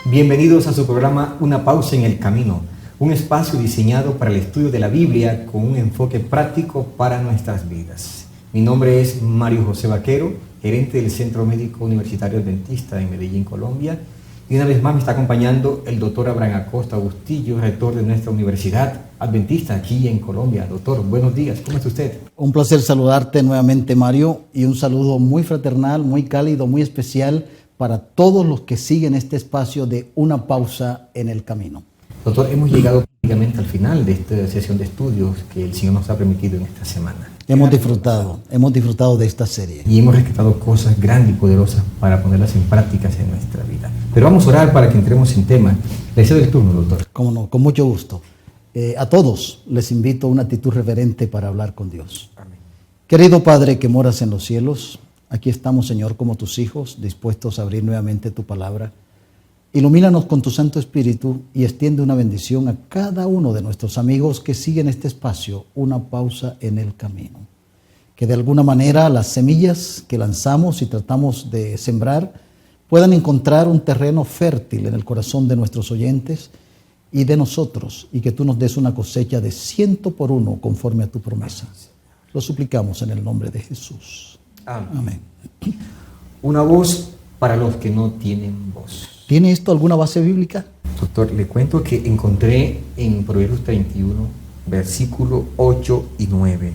Bienvenidos a su programa Una Pausa en el Camino, un espacio diseñado para el estudio de la Biblia con un enfoque práctico para nuestras vidas. Mi nombre es Mario José Vaquero, gerente del Centro Médico Universitario Adventista en Medellín, Colombia. Y una vez más me está acompañando el doctor Abraham Acosta Bustillo, rector de nuestra Universidad Adventista aquí en Colombia. Doctor, buenos días, ¿cómo está usted? Un placer saludarte nuevamente, Mario, y un saludo muy fraternal, muy cálido, muy especial para todos los que siguen este espacio de Una Pausa en el Camino. Doctor, hemos llegado prácticamente al final de esta sesión de estudios que el Señor nos ha permitido en esta semana. Hemos disfrutado de esta serie. Y hemos rescatado cosas grandes y poderosas para ponerlas en prácticas en nuestra vida. Pero vamos a orar para que entremos en tema. Le cedo el turno, doctor. Cómo no, con mucho gusto. A todos les invito a una actitud reverente para hablar con Dios. Amén. Querido Padre que moras en los cielos, aquí estamos, Señor, como tus hijos, dispuestos a abrir nuevamente tu palabra. Ilumínanos con tu Santo Espíritu y extiende una bendición a cada uno de nuestros amigos que siguen este espacio, Una Pausa en el Camino. Que de alguna manera las semillas que lanzamos y tratamos de sembrar puedan encontrar un terreno fértil en el corazón de nuestros oyentes y de nosotros, y que tú nos des una cosecha de 100 por 1 conforme a tu promesa. Lo suplicamos en el nombre de Jesús. Amén. Amén. Una voz para los que no tienen voz. ¿Tiene esto alguna base bíblica? Doctor, le cuento que encontré en Proverbios 31, versículo 8 y 9,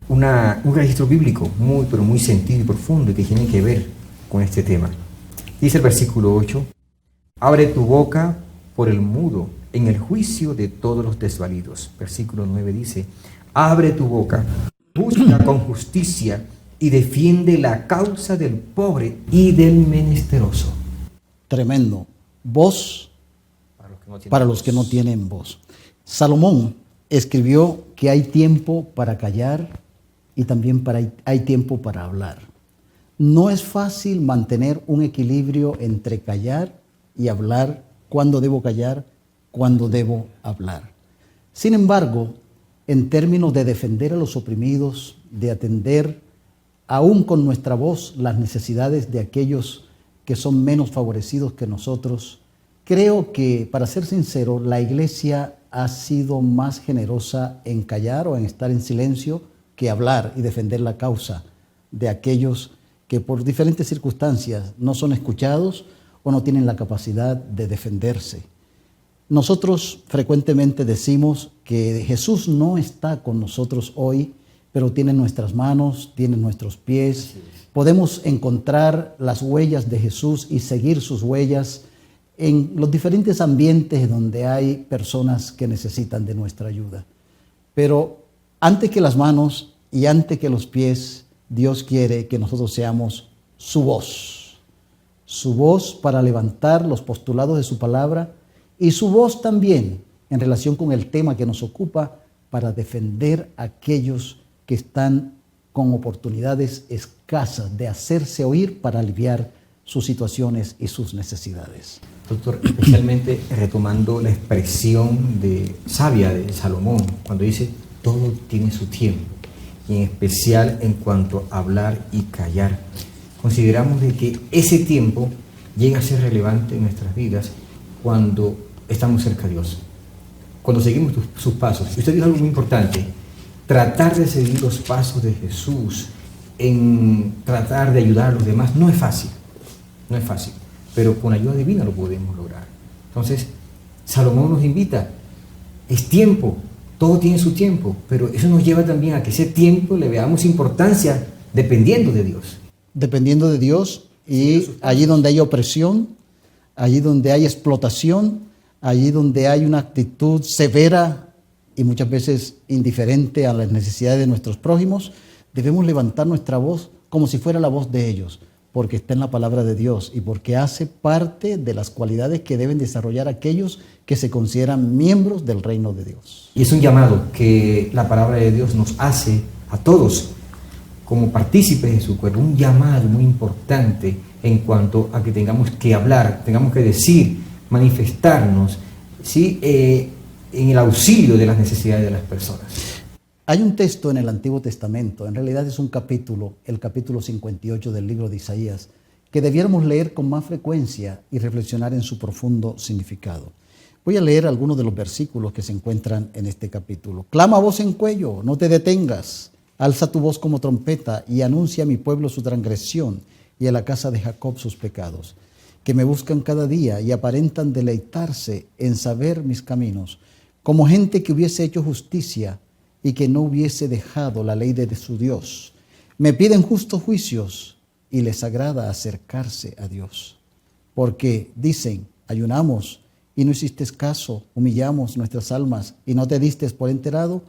un registro bíblico muy, pero muy sentido y profundo y que tiene que ver con este tema. Dice el versículo 8, abre tu boca por el mudo en el juicio de todos los desvalidos. Versículo 9 dice, abre tu boca, busca con justicia y defiende la causa del pobre y del menesteroso. Tremendo. Voz para los que no tienen voz. Salomón escribió que hay tiempo para callar y también hay tiempo para hablar. No es fácil mantener un equilibrio entre callar y hablar, cuándo debo callar, cuándo debo hablar. Sin embargo, en términos de defender a los oprimidos, de atender aún con nuestra voz las necesidades de aquellos que son menos favorecidos que nosotros, creo que, para ser sincero, la iglesia ha sido más generosa en callar o en estar en silencio que hablar y defender la causa de aquellos que por diferentes circunstancias no son escuchados o no tienen la capacidad de defenderse. Nosotros frecuentemente decimos que Jesús no está con nosotros hoy, pero tiene nuestras manos, tiene nuestros pies. Podemos encontrar las huellas de Jesús y seguir sus huellas en los diferentes ambientes donde hay personas que necesitan de nuestra ayuda. Pero antes que las manos y antes que los pies, Dios quiere que nosotros seamos su voz para levantar los postulados de su palabra y su voz también en relación con el tema que nos ocupa para defender a aquellos que están con oportunidades escasas de hacerse oír para aliviar sus situaciones y sus necesidades. Doctor, especialmente retomando la expresión sabia de Salomón, cuando dice, todo tiene su tiempo, y en especial en cuanto a hablar y callar. Consideramos de que ese tiempo llega a ser relevante en nuestras vidas cuando estamos cerca de Dios, cuando seguimos sus pasos. Y usted dijo algo muy importante, tratar de seguir los pasos de Jesús, en tratar de ayudar a los demás, no es fácil, pero con ayuda divina lo podemos lograr. Entonces, Salomón nos invita, es tiempo, todo tiene su tiempo, pero eso nos lleva también a que ese tiempo le veamos importancia dependiendo de Dios. Dependiendo de Dios, y allí donde hay opresión, allí donde hay explotación, allí donde hay una actitud severa y muchas veces indiferente a las necesidades de nuestros prójimos, debemos levantar nuestra voz como si fuera la voz de ellos, porque está en la palabra de Dios y porque hace parte de las cualidades que deben desarrollar aquellos que se consideran miembros del reino de Dios. Y es un llamado que la palabra de Dios nos hace a todos como partícipes de su cuerpo, un llamado muy importante en cuanto a que tengamos que hablar, tengamos que decir, manifestarnos, ¿sí? En el auxilio de las necesidades de las personas. Hay un texto en el Antiguo Testamento, en realidad es un capítulo, el capítulo 58 del libro de Isaías, que debiéramos leer con más frecuencia y reflexionar en su profundo significado. Voy a leer algunos de los versículos que se encuentran en este capítulo. Clama a voz en cuello, no te detengas. Alza tu voz como trompeta y anuncia a mi pueblo su transgresión y a la casa de Jacob sus pecados, que me buscan cada día y aparentan deleitarse en saber mis caminos, como gente que hubiese hecho justicia y que no hubiese dejado la ley de su Dios. Me piden justos juicios y les agrada acercarse a Dios. Porque dicen, ayunamos y no hiciste caso, humillamos nuestras almas y no te diste por enterado.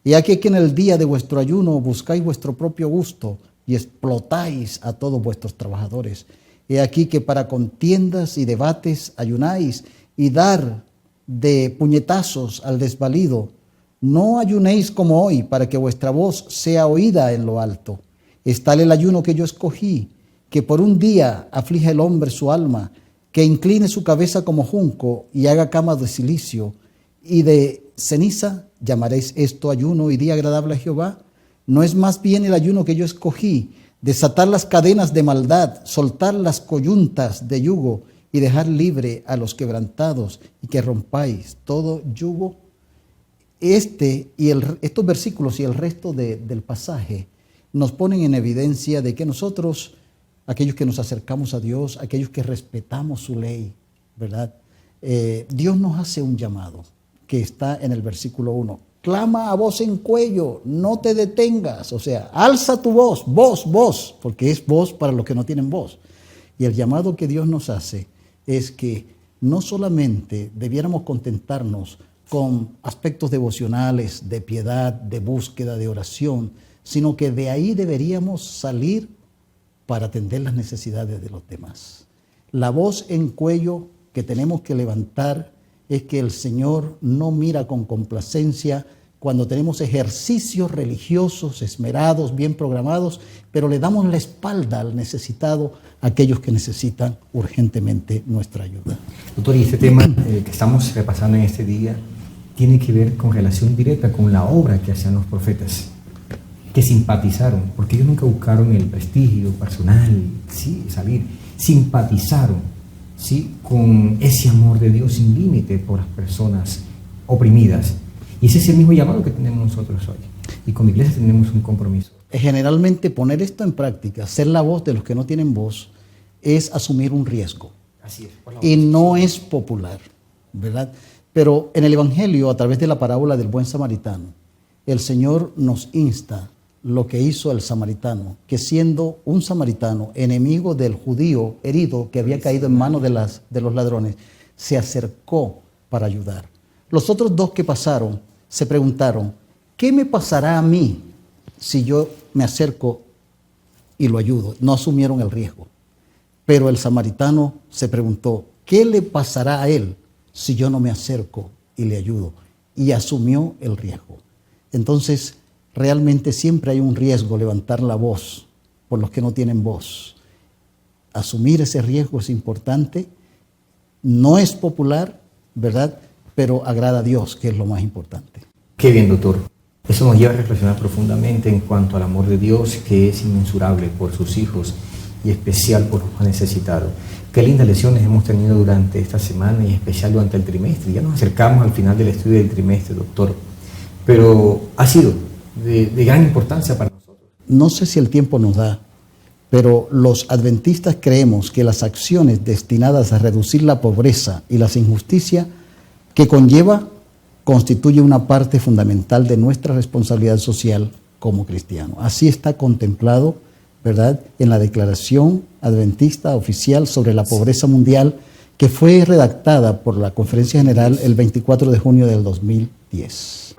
Y aquí que en el día de vuestro ayuno buscáis vuestro propio gusto y explotáis a todos vuestros trabajadores. He aquí que para contiendas y debates ayunáis y dar de puñetazos al desvalido. No ayunéis como hoy para que vuestra voz sea oída en lo alto. Es tal el ayuno que yo escogí, que por un día aflige el hombre su alma, que incline su cabeza como junco y haga cama de silicio, y de ceniza llamaréis esto ayuno y día agradable a Jehová. ¿No es más bien el ayuno que yo escogí, desatar las cadenas de maldad, soltar las coyuntas de yugo y dejar libre a los quebrantados y que rompáis todo yugo? Estos versículos y el resto del pasaje nos ponen en evidencia de que nosotros, aquellos que nos acercamos a Dios, aquellos que respetamos su ley, ¿verdad? Dios nos hace un llamado que está en el versículo 1. Clama a voz en cuello, no te detengas. O sea, alza tu voz, voz, porque es voz para los que no tienen voz. Y el llamado que Dios nos hace es que no solamente debiéramos contentarnos con aspectos devocionales, de piedad, de búsqueda, de oración, sino que de ahí deberíamos salir para atender las necesidades de los demás. La voz en cuello que tenemos que levantar es que el Señor no mira con complacencia cuando tenemos ejercicios religiosos esmerados, bien programados, pero le damos la espalda al necesitado, a aquellos que necesitan urgentemente nuestra ayuda. Doctor, y este tema que estamos repasando en este día tiene que ver con relación directa con la obra que hacían los profetas, que simpatizaron, porque ellos nunca buscaron el prestigio personal, ¿sí? Salir, simpatizaron, ¿sí? Con ese amor de Dios sin límite por las personas oprimidas. Y ese es el mismo llamado que tenemos nosotros hoy. Y con la iglesia tenemos un compromiso. Generalmente poner esto en práctica, ser la voz de los que no tienen voz, es asumir un riesgo. Así es. Y no es popular, ¿verdad? Pero en el Evangelio, a través de la parábola del buen samaritano, el Señor nos insta lo que hizo el samaritano, que siendo un samaritano, enemigo del judío herido que había caído en manos de los ladrones, se acercó para ayudar. Los otros dos que pasaron se preguntaron, ¿qué me pasará a mí si yo me acerco y lo ayudo? No asumieron el riesgo. Pero el samaritano se preguntó, ¿qué le pasará a él si yo no me acerco y le ayudo? Y asumió el riesgo. Entonces, realmente siempre hay un riesgo, levantar la voz por los que no tienen voz. Asumir ese riesgo es importante, no es popular, ¿verdad? Pero agrada a Dios, que es lo más importante. Qué bien, doctor. Eso nos lleva a reflexionar profundamente en cuanto al amor de Dios, que es inmensurable por sus hijos y especial por los más necesitados. Qué lindas lecciones hemos tenido durante esta semana y en especial durante el trimestre. Ya nos acercamos al final del estudio del trimestre, doctor. Pero ha sido de gran importancia para nosotros. No sé si el tiempo nos da, pero los adventistas creemos que las acciones destinadas a reducir la pobreza y las injusticias que conlleva constituye una parte fundamental de nuestra responsabilidad social como cristianos. Así está contemplado, ¿verdad?, en la Declaración Adventista Oficial sobre la Pobreza Mundial, que fue redactada por la Conferencia General el 24 de junio del 2010.